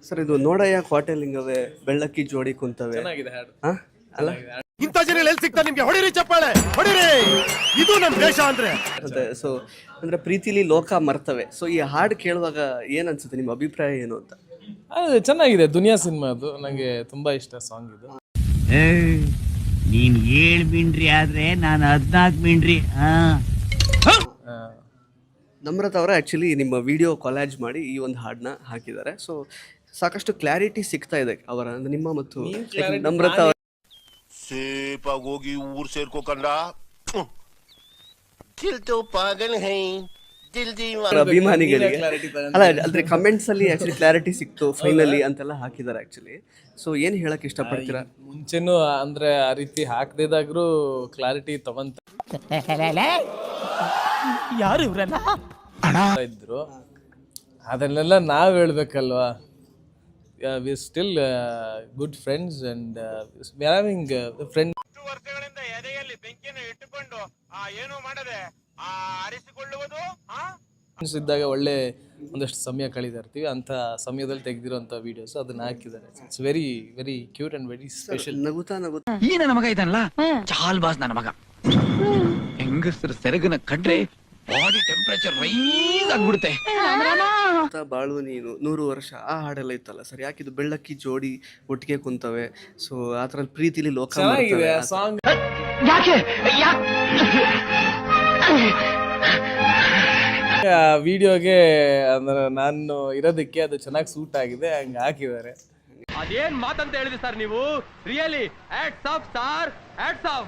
Sir ಇದು ನೋಡಯ್ಯ ಕ್ವಾಟೆಲಿಂಗವೇ ಬೆಳ್ಳಕ್ಕಿ ಜೋಡಿ ಕುಂತವೆ ಚೆನ್ನಾಗಿದೆ ಹಾಡು. ಅಲ್ಲ ಇಂಥ ಜನ ಎಲ್ಲಿ ಸಿಗ್ತಾ ನಿಮ್ಗೆ? ಹೊಡಿರಿ ಚಪ್ಪಾಳೆ, ಹೊಡಿರಿ. ಇದು ನಮ್ಮ ದೇಶ ಅಂದ್ರೆ. ಸೊ ಅಂದ್ರೆ ಪ್ರೀತಿಲಿ ಲೋಕ ಮರ್ತವೆ. ಸೊ ಈ ಹಾಡು ಕೇಳುವಾಗ ಏನ್ ಅನ್ಸುತ್ತೆ, ನಿಮ್ಮ ಅಭಿಪ್ರಾಯ ಏನು ಅಂತ? ಅದು ಚೆನ್ನಾಗಿದೆ. ದುನಿಯಾ ಸಿನಿಮಾ ಅದು ನನಗೆ ತುಂಬಾ ಇಷ್ಟ ಸಾಂಗ್ ಇದು. ನೀನ್ 7 ಮಿಂಡ್ರಿ ಆದ್ರೆ ನಾನು 14 ಮಿಂಡ್ರಿ. ನಮ್ರತ ಅವರ ಆ್ಯಕ್ಚುಲಿ ನಿಮ್ಮ ವಿಡಿಯೋ ಕೊಲಾಜ್ ಮಾಡಿ ಈ ಒಂದು ಹಾಡನ್ನ ಹಾಕಿದ್ದಾರೆ. ಸೊ ಸಾಕಷ್ಟು ಕ್ಲಾರಿಟಿ ಸಿಗ್ತಾ ಇದೆ ಅವರ ನಿಮ್ಮ ಮತ್ತು ನಮ್ರತ ಅವರ ಸೇಫಾಗಿ ಹೋಗಿ ಊರ್ ಸೇರ್ಕೋಕಂಡ. ದಿಲ್ ತೋ ಪಾಗಲ್ ಹೈ, ದಿಲ್ ದೀವಾನ. ಅಭಿಮಾನಿಗಳಿಗೆ ಅಲ್ಲ ಅಂದ್ರೆ ಕಮೆಂಟ್ಸ್ ಅಲ್ಲಿ ಆಕ್ಚುಲಿ ಕ್ಲಾರಿಟಿ ಸಿಕ್ತು ಫೈನಲಿ ಅಂತೆಲ್ಲ ಹಾಕಿದ್ದಾರೆ ಆಕ್ಚುಲಿ. ಸೊ ಏನ್ ಹೇಳಕ್ ಇಷ್ಟಪಡ್ತೀರಾ? ಮುಂಚೆನೂ ಅಂದ್ರೆ ಆ ರೀತಿ ಹಾಕದಿದಾಗ್ರೂ ಕ್ಲಾರಿಟಿ ತಗೊಂತ ಯಾರು ಇವ್ರಲ್ಲ ಇದ್ರು. ಅದನ್ನೆಲ್ಲ ನಾವ್ ಹೇಳ್ಬೇಕಲ್ವಾ. We still good friends and we are having friends. ವರ್ಷಗಳಿಂದ ಎದೆಯಲ್ಲಿ ಬೆಂಕಿಯನ್ನು ಇಟ್ಟುಕೊಂಡು ಏನು ಮಾಡದೆ ಆರಿಸಿಕೊಳ್ಳುವುದು. ಇದ್ದಾಗ ಒಳ್ಳೆ ಒಂದಷ್ಟು ಸಮಯ ಕಳೀತಾ ಇರ್ತೀವಿ. ಅಂತ ಸಮಯದಲ್ಲಿ ತೆಗೆದಿರುವಂತ ವಿಡಿಯೋಸ್ ಅದನ್ನ ಹಾಕಿದ್ದಾರೆ. It's very very cute and very special. ನಗುತ್ತಾ ನಗುತ್ತಾ ಈ ನನ್ನ ಮಗ ಇದ್ದಾನಲ್ಲ, ಚಾಲ್ ಬಾಸ್ ನನ್ನ ಮಗ. ಹೆಂಗಸರ ಸೆರಗನ ಕಂಡ್ರೆ ಬಾಡಿ ಟೆಂಪರೇಚರ್ ರೈಸ್ ಆಗ್ಬಿಡುತ್ತೆ. ಬಾಳು ನೀನು 100 ವರ್ಷ ಆ ಹಾಡೆಲ್ಲ ಇತ್ತಲ್ಲ ಸರ್, ಯಾಕಿದು ಬೆಳ್ಳಕ್ಕಿ ಜೋಡಿ ಒಟ್ಟಿಗೆ ಕುಂತವೆ? ಸೊ ಆತರ ಪ್ರೀತಿಲಿ ಲೋಕ ಚೆನ್ನಾಗಿದೆ ಆ ಸಾಂಗ್. ಯಾಕೆ ವಿಡಿಯೋಗೆ ಅಂದ್ರೆ ನಾನು ಇರೋದಕ್ಕೆ ಅದು ಚೆನ್ನಾಗಿ ಸೂಟ್ ಆಗಿದೆ, ಹಂಗ ಹಾಕಿದ್ದಾರೆ. ಅದೇನ್ ಮಾತಂತ ಹೇಳಿದ್ರಿ ಸರ್ ನೀವು? Really hats off star, hats off.